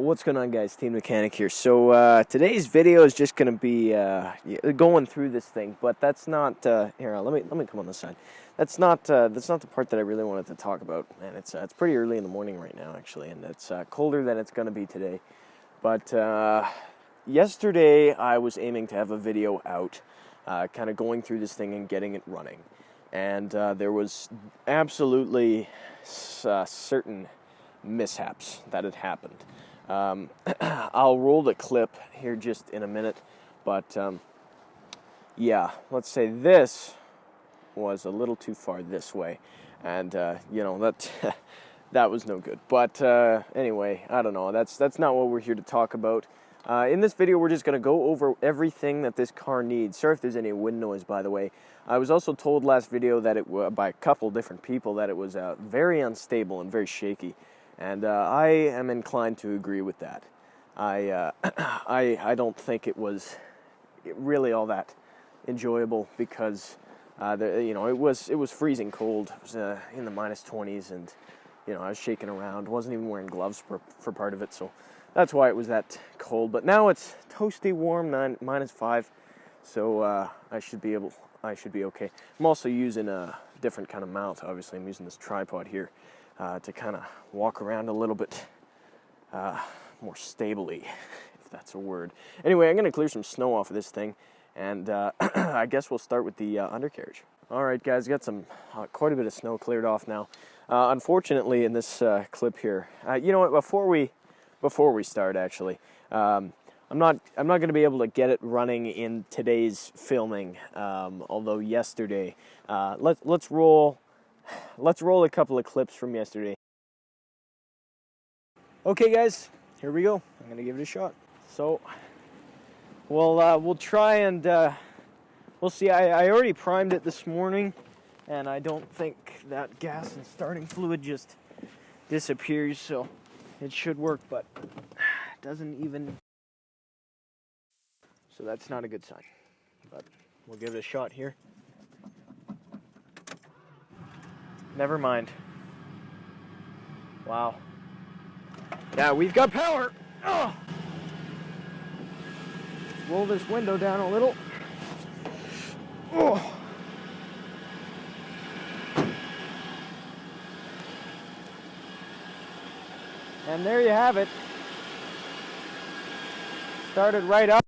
What's going on, guys? Team Mechanic here. So today's video is just going to be going through this thing, but that's not here. Let me come on this side. That's not the part that I really wanted to talk about. Man, it's pretty early in the morning right now, actually, and it's colder than it's going to be today. But yesterday I was aiming to have a video out, kind of going through this thing and getting it running, and there was absolutely certain mishaps that had happened. I'll roll the clip here just in a minute, but yeah, let's say this was a little too far this way, and you know, that that was no good. But anyway, I don't know, that's not what we're here to talk about. In this video, we're just going to go over everything that this car needs. Sorry if there's any wind noise, by the way. I was also told last video that by a couple different people that it was very unstable and very shaky. And I am inclined to agree with that. I don't think it was really all that enjoyable because you know, it was freezing cold. It was in the -20s, and you know, I was shaking around. Wasn't even wearing gloves for part of it, so that's why it was that cold. But now it's toasty warm, -5, so I should be okay. I'm also using a different kind of mount. Obviously, I'm using this tripod here to kind of walk around a little bit more stably, if that's a word. Anyway, I'm going to clear some snow off of this thing, and I guess we'll start with the undercarriage. All right, guys, got some quite a bit of snow cleared off now. Unfortunately, in this clip here, you know what? Before we start, actually, I'm not going to be able to get it running in today's filming. Although yesterday, let's roll a couple of clips from yesterday. Okay, guys, here we go. I'm gonna give it a shot. So we'll try and we'll see. I already primed it this morning, and I don't think that gas and starting fluid just disappears, so it should work, but it doesn't even. So that's not a good sign, but we'll give it a shot here. Never mind. Wow. Yeah, we've got power. Oh. Roll this window down a little. Oh. And there you have it. Started right up.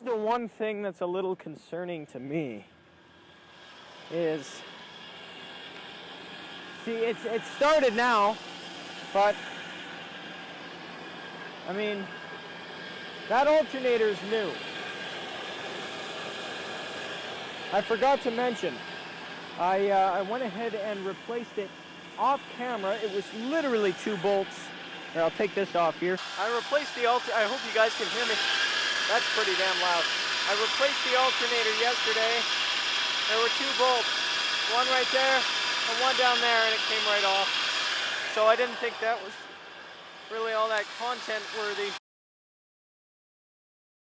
The one thing that's a little concerning to me is, see, it started now, but I mean, that alternator's new. I forgot to mention, I went ahead and replaced it off camera. It was literally 2 bolts. Here, I'll take this off here. I replaced the I hope you guys can hear me. That's pretty damn loud. I replaced the alternator yesterday. There were 2 bolts, one right there and one down there, and it came right off. So I didn't think that was really all that content worthy.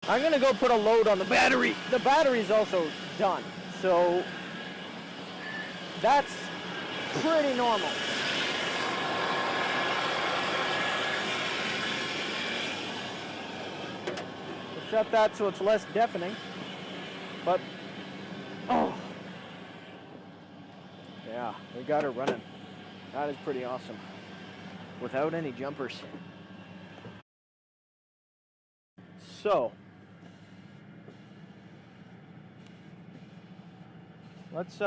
I'm gonna go put a load on the battery. The battery's also done, so that's pretty normal. We'll shut that so it's less deafening, but oh yeah, we got her running. That is pretty awesome. Without any jumpers. So, let's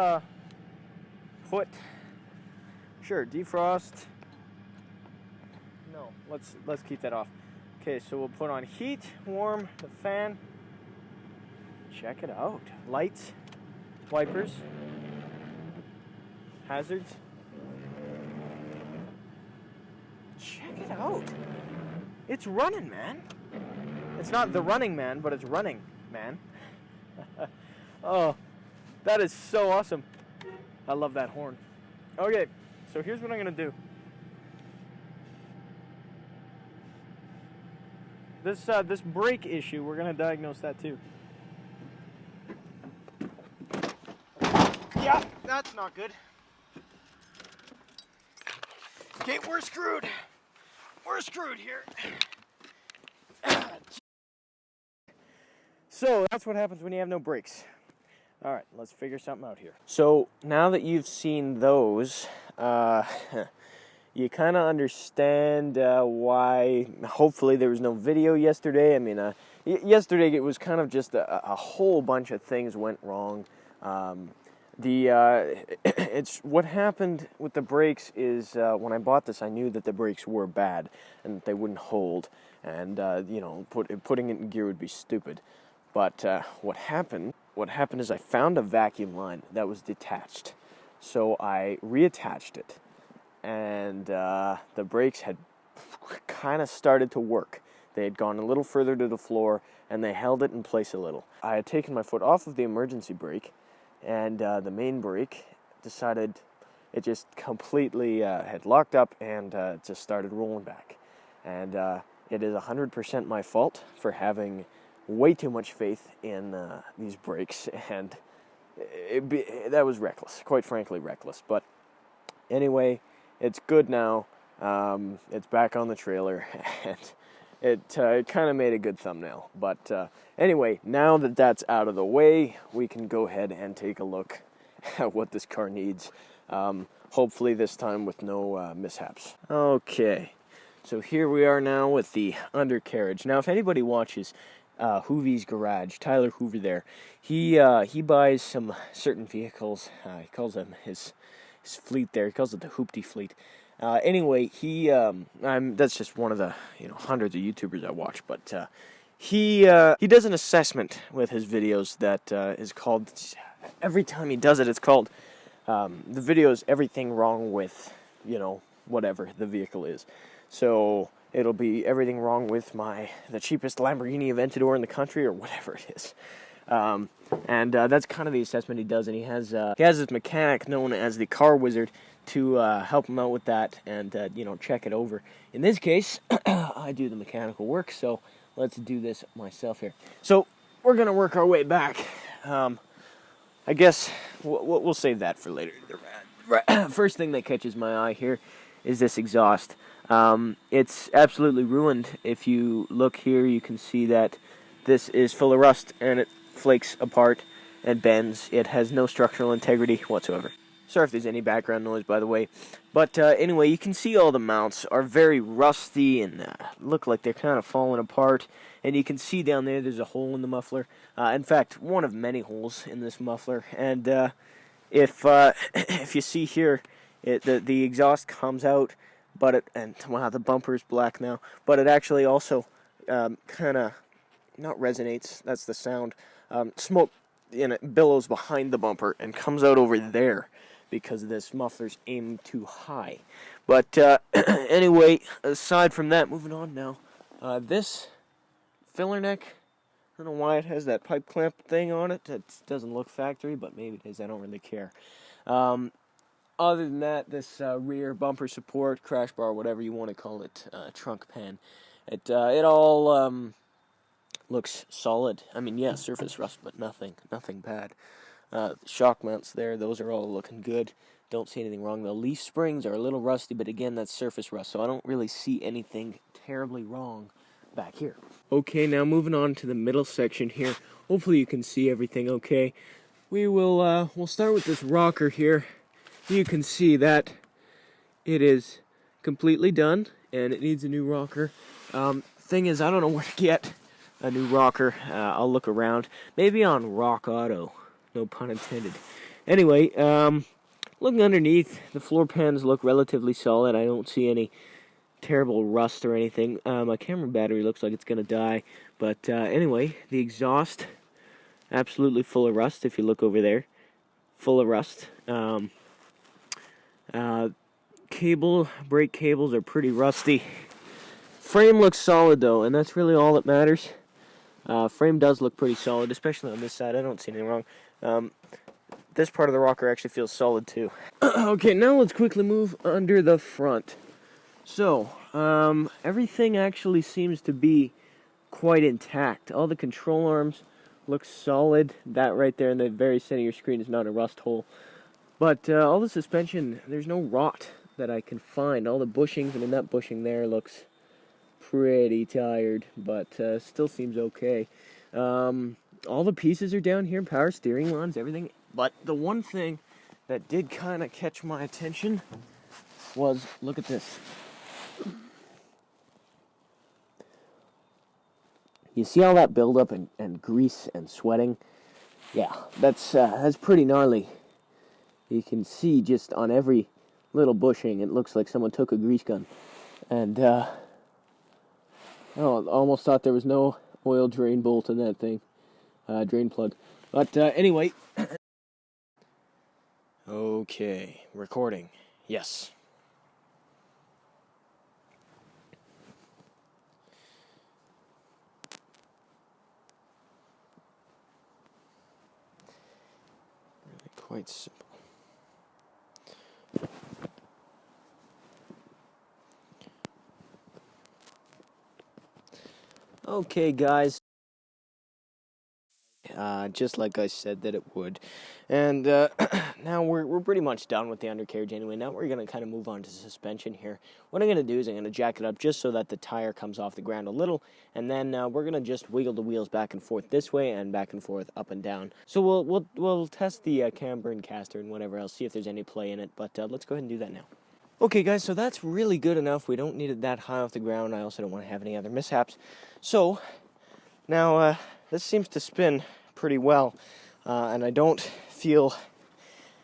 put, sure, defrost. No, let's keep that off. Okay, so we'll put on heat, warm the fan. Check it out. Lights, wipers, hazards. Check it out. It's running, man. It's not the Running Man, but it's running, man. Oh, that is so awesome. I love that horn. Okay, so here's what I'm going to do. This brake issue, we're going to diagnose that too. Yeah, that's not good. Okay, we're screwed. we're screwed here. So that's what happens when you have no brakes. All right, let's figure something out here. So now that you've seen those, you kind of understand why, hopefully, there was no video yesterday. I mean, yesterday it was kind of just a whole bunch of things went wrong. It's what happened with the brakes is when I bought this, I knew that the brakes were bad and they wouldn't hold, and putting it in gear would be stupid. But what happened is I found a vacuum line that was detached, so I reattached it, and the brakes had kind of started to work. They had gone a little further to the floor, and they held it in place a little. I had taken my foot off of the emergency brake, and the main brake decided it just completely had locked up and just started rolling back. And it is 100% my fault for having way too much faith in these brakes, and that was reckless, quite frankly reckless. But anyway, it's good now. It's back on the trailer, and it kind of made a good thumbnail. But anyway, now that that's out of the way, we can go ahead and take a look at what this car needs. Hopefully this time with no mishaps. Okay, so here we are now with the undercarriage. Now, if anybody watches Hoovie's Garage, Tyler Hoover there, he buys some certain vehicles. He calls them his fleet there. He calls it the Hoopty fleet. Anyway, that's just one of the hundreds of YouTubers I watch, but he does an assessment with his videos that is called, every time he does it, it's called the video is everything wrong with whatever the vehicle is. So it'll be everything wrong with the cheapest Lamborghini Aventador in the country, or whatever it is. And that's kind of the assessment he does, and he has this mechanic known as the Car Wizard to help him out with that and check it over. In this case, I do the mechanical work, so let's do this myself here. So we're gonna work our way back. I guess we'll save that for later. First thing that catches my eye here is this exhaust. It's absolutely ruined. If you look here, you can see that this is full of rust, and it flakes apart and bends. It has no structural integrity whatsoever. Sorry if there's any background noise, by the way. But anyway, you can see all the mounts are very rusty and look like they're kind of falling apart. And you can see down there's a hole in the muffler. In fact, one of many holes in this muffler. And if you see here, the exhaust comes out, wow, the bumper's black now. But it actually also kind of not resonates. That's the sound. Smoke billows behind the bumper and comes out over there, because this muffler's aimed too high. But anyway, aside from that, moving on now. This filler neck, I don't know why it has that pipe clamp thing on it. It doesn't look factory, but maybe it is. I don't really care. Other than that, this rear bumper support, crash bar, whatever you want to call it, trunk pan, it all looks solid. I mean, yeah, surface rust, but nothing bad. Shock mounts there, those are all looking good. Don't see anything wrong. The leaf springs are a little rusty, but again, that's surface rust, so I don't really see anything terribly wrong back here. Okay, now moving on to the middle section here. Hopefully you can see everything okay. We'll start with this rocker here. You can see that it is completely done, and it needs a new rocker. Thing is, I don't know where to get a new rocker. I'll look around. Maybe on Rock Auto. No pun intended. Anyway, looking underneath, the floor pans look relatively solid. I don't see any terrible rust or anything. My camera battery looks like it's going to die. But anyway, the exhaust, absolutely full of rust. If you look over there, full of rust. Brake cables are pretty rusty. Frame looks solid though, and that's really all that matters. Frame does look pretty solid, especially on this side. I don't see anything wrong. This part of the rocker actually feels solid too. Okay, now let's quickly move under the front. So, everything actually seems to be quite intact. All the control arms look solid. That right there in the very center of your screen is not a rust hole. But all the suspension, there's no rot that I can find. All the bushings, I mean, that bushing there looks pretty tired, but still seems okay. All the pieces are down here, power steering lines, everything. But the one thing that did kind of catch my attention was, look at this. You see all that buildup and grease and sweating? Yeah, that's pretty gnarly. You can see just on every little bushing, it looks like someone took a grease gun. And, almost thought there was no oil drain bolt in that thing. Drain plug. But, anyway. Okay, recording. Yes. Really quite simple. Okay, guys. Just like I said that it would. And now we're pretty much done with the undercarriage anyway. Now we're going to kind of move on to suspension here. What I'm going to do is I'm going to jack it up just so that the tire comes off the ground a little. And then we're going to just wiggle the wheels back and forth this way and back and forth up and down. So we'll test the camber and caster and whatever else, see if there's any play in it. But let's go ahead and do that now. Okay, guys, so that's really good enough. We don't need it that high off the ground. I also don't want to have any other mishaps. So now this seems to spin pretty well, and I don't feel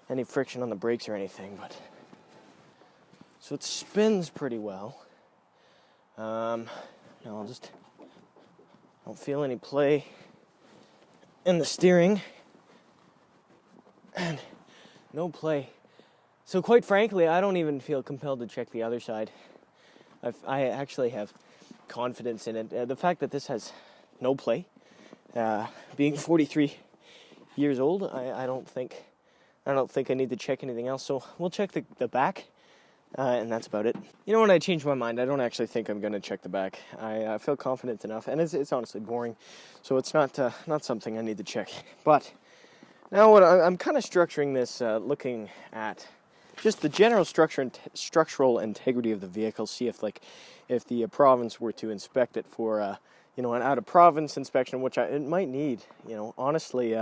any friction on the brakes or anything, but so it spins pretty well. Now I'll just don't feel any play in the steering, and no play. So quite frankly, I don't even feel compelled to check the other side. I actually have confidence in it. The fact that this has no play, being 43 years old, I don't think I need to check anything else. So we'll check the back, and that's about it. You know what? I changed my mind. I don't actually think I'm going to check the back. I feel confident enough, and it's honestly boring, so it's not something I need to check. But now what I'm kind of structuring this, looking at just the general structure and structural integrity of the vehicle. See if the province were to inspect it for an out-of-province inspection, which it might need. Honestly,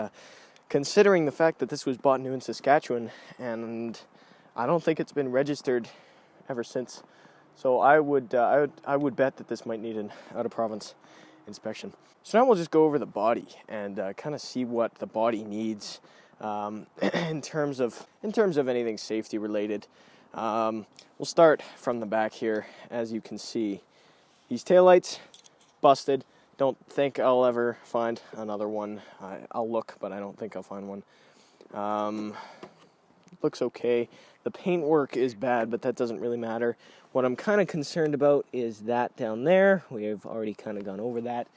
considering the fact that this was bought new in Saskatchewan, and I don't think it's been registered ever since. So I would bet that this might need an out-of-province inspection. So now we'll just go over the body and kind of see what the body needs in terms of anything safety related. We'll start from the back here. As you can see, these taillights busted. Don't think I'll ever find another one. I'll look, but I don't think I'll find one. Looks okay. The paintwork is bad, but that doesn't really matter. What I'm kind of concerned about is that down there. We have already kind of gone over that.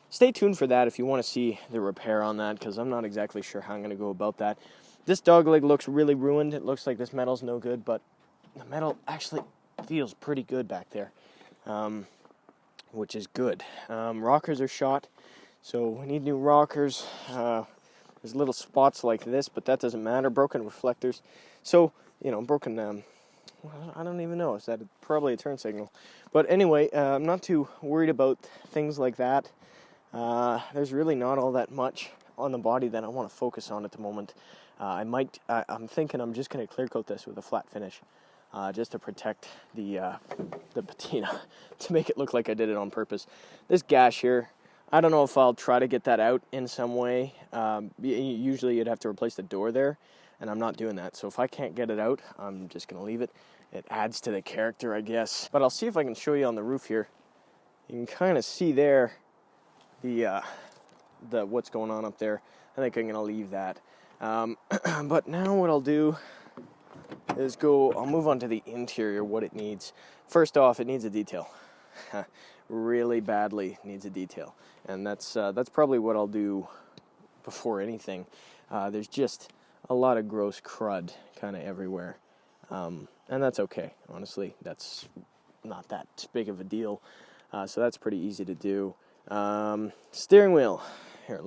Stay tuned for that if you want to see the repair on that, because I'm not exactly sure how I'm going to go about that. This dogleg looks really ruined. It looks like this metal's no good, but the metal actually feels pretty good back there, which is good. Rockers are shot, so we need new rockers. There's little spots like this, but that doesn't matter. Broken reflectors. So, broken, I don't even know. Is that probably a turn signal? But anyway, I'm not too worried about things like that. There's really not all that much on the body that I want to focus on at the moment. I'm thinking I'm just going to clear coat this with a flat finish, just to protect the patina, to make it look like I did it on purpose. This gash here, I don't know if I'll try to get that out in some way. Usually you'd have to replace the door there, and I'm not doing that. So if I can't get it out, I'm just going to leave it. It adds to the character, I guess. But I'll see if I can show you on the roof here. You can kind of see there the what's going on up there. I think I'm going to leave that. But now what I'll do is I'll move on to the interior, what it needs. First off, it needs a detail. Really badly needs a detail. And that's probably what I'll do before anything. There's just a lot of gross crud kind of everywhere. And that's okay, honestly. That's not that big of a deal. So that's pretty easy to do. Steering wheel. Here,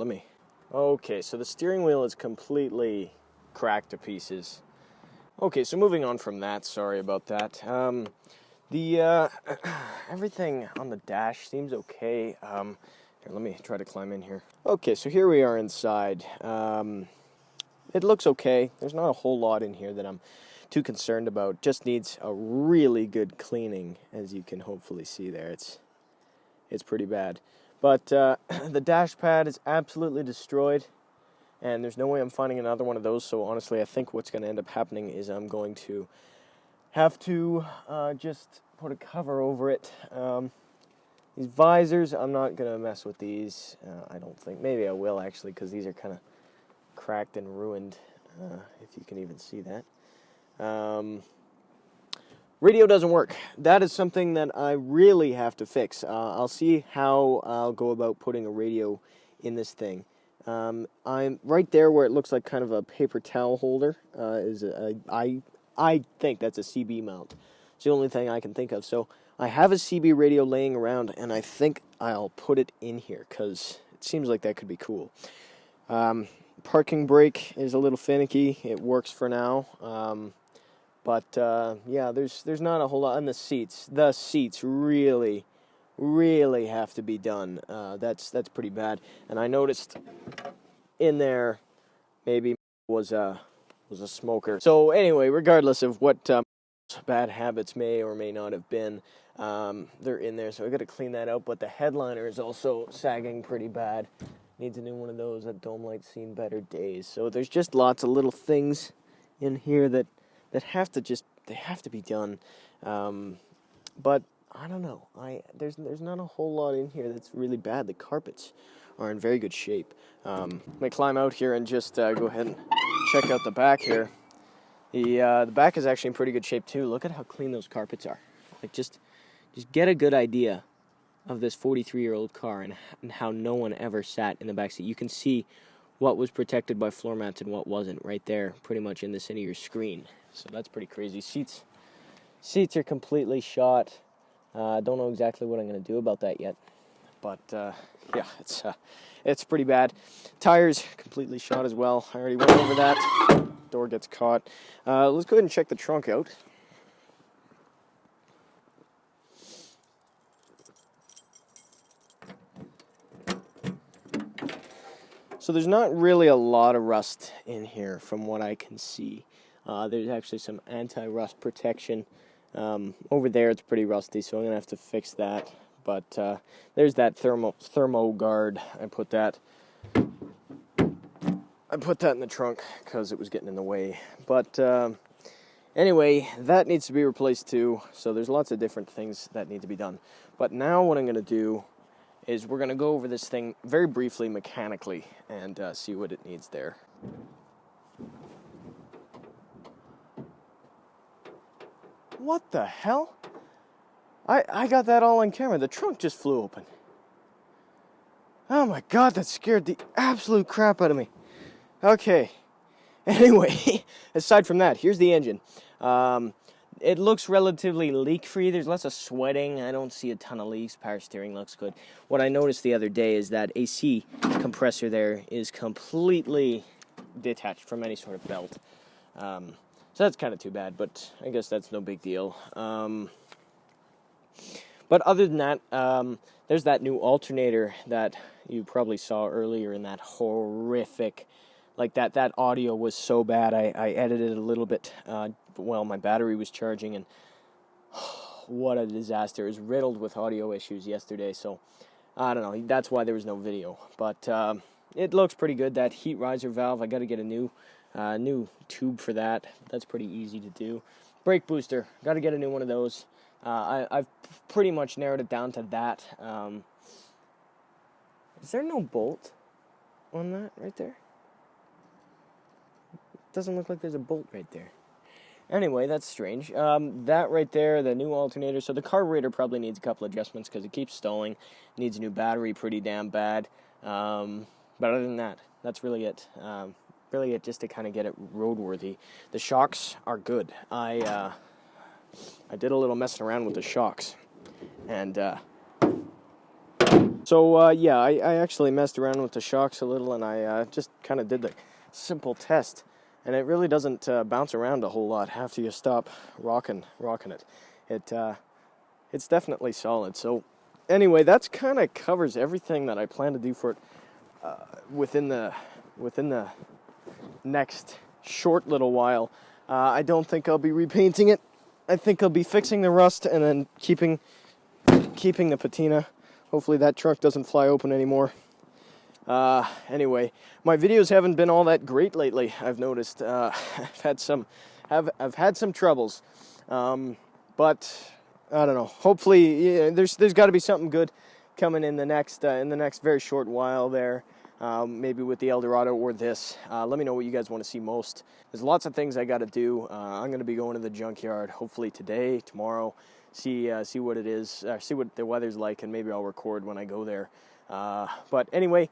Okay, so the steering wheel is completely cracked to pieces. Okay, so moving on from that, sorry about that. The everything on the dash seems okay. Here, let me try to climb in here. Okay, so here we are inside. It looks okay. There's not a whole lot in here that I'm too concerned about. Just needs a really good cleaning, as you can hopefully see there. It's pretty bad. But the dash pad is absolutely destroyed, and there's no way I'm finding another one of those. So honestly, I think what's going to end up happening is I'm going to have to just put a cover over it. These visors, I'm not going to mess with these. I don't think. Maybe I will, actually, because these are kind of cracked and ruined, if you can even see that. Radio doesn't work. That is something that I really have to fix. I'll see how I'll go about putting a radio in this thing. I'm right there where it looks like kind of a paper towel holder. I think that's a CB mount. It's the only thing I can think of. So I have a CB radio laying around, and I think I'll put it in here because it seems like that could be cool. Parking brake is a little finicky. It works for now. But yeah, there's not a whole lot. And the seats really have to be done. That's pretty bad. And I noticed in there maybe was a smoker. So anyway, regardless of what bad habits may or may not have been, they're in there. So I got to clean that out. But the headliner is also sagging pretty bad. Needs a new one of those. That dome light's seen better days. So there's just lots of little things in here that have to be done. But I don't know. There's not a whole lot in here that's really bad. The carpets are in very good shape. Let me climb out here and just go ahead and check out the back here. The back is actually in pretty good shape too. Look at how clean those carpets are. Like just get a good idea of this 43-year-old car and how no one ever sat in the back seat. You can see what was protected by floor mats and what wasn't right there, pretty much in the center of your screen. So that's pretty crazy. Seats are completely shot. I don't know exactly what I'm going to do about that yet, but yeah, it's pretty bad. Tires completely shot as well. I already went over that. Door gets caught. Let's go ahead and check the trunk out. So there's not really a lot of rust in here from what I can see. There's actually some anti-rust protection. Over there it's pretty rusty, so I'm going to have to fix that. But there's that thermo guard. I put that in the trunk because it was getting in the way. But anyway, that needs to be replaced too. So there's lots of different things that need to be done. But now what I'm going to do is we're going to go over this thing very briefly mechanically and see what it needs there. What the hell? I got that all on camera. The trunk just flew open. Oh my god, that scared the absolute crap out of me. Okay. Anyway, aside from that, here's the engine. It looks relatively leak-free. There's less of sweating. I don't see a ton of leaks. Power steering looks good. What I noticed the other day is that AC compressor there is completely detached from any sort of belt. So that's kind of too bad, but I guess that's no big deal. But other than that, there's that new alternator that you probably saw earlier in that horrific... Like that audio was so bad, I edited it a little bit while my battery was charging, and what a disaster. It was riddled with audio issues yesterday, so I don't know. That's why there was no video. But it looks pretty good. That heat riser valve, I got to get a new tube for that. That's pretty easy to do. Brake booster, got to get a new one of those. I've pretty much narrowed it down to that. Is there no bolt on that right there? Doesn't look like there's a bolt right there. Anyway, that's strange. That right there, the new alternator. So the carburetor probably needs a couple adjustments because it keeps stalling. Needs a new battery pretty damn bad. But other than that, that's really it. Really it just to kind of get it roadworthy. The shocks are good. I did a little messing around with the shocks. And so yeah, I actually messed around with the shocks a little, and I just kind of did the simple test. And it really doesn't bounce around a whole lot after you stop rocking it. It it's definitely solid. So anyway, that's kind of covers everything that I plan to do for it within the next short little while. I don't think I'll be repainting it. I think I'll be fixing the rust and then keeping the patina. Hopefully that truck doesn't fly open anymore. Anyway, my videos haven't been all that great lately. I've noticed. I've had some troubles, but I don't know. Hopefully, yeah, there's got to be something good coming in the next very short while there. Maybe with the Eldorado or this. Let me know what you guys want to see most. There's lots of things I got to do. I'm going to be going to the junkyard hopefully today, tomorrow. See what it is. See what the weather's like, and maybe I'll record when I go there. But anyway,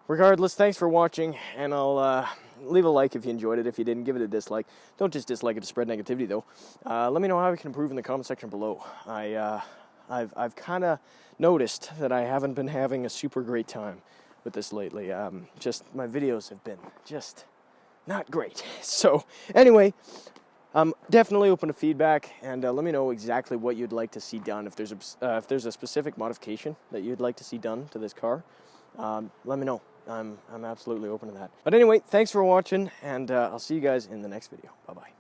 regardless, thanks for watching, and I'll leave a like if you enjoyed it. If you didn't, give it a dislike. Don't just dislike it to spread negativity, though. Let me know how we can improve in the comment section below. I've kind of noticed that I haven't been having a super great time with this lately. Just my videos have been just not great. So anyway, I'm definitely open to feedback, and let me know exactly what you'd like to see done. If there's a specific modification that you'd like to see done to this car, let me know. I'm absolutely open to that. But anyway, thanks for watching, and I'll see you guys in the next video. Bye bye.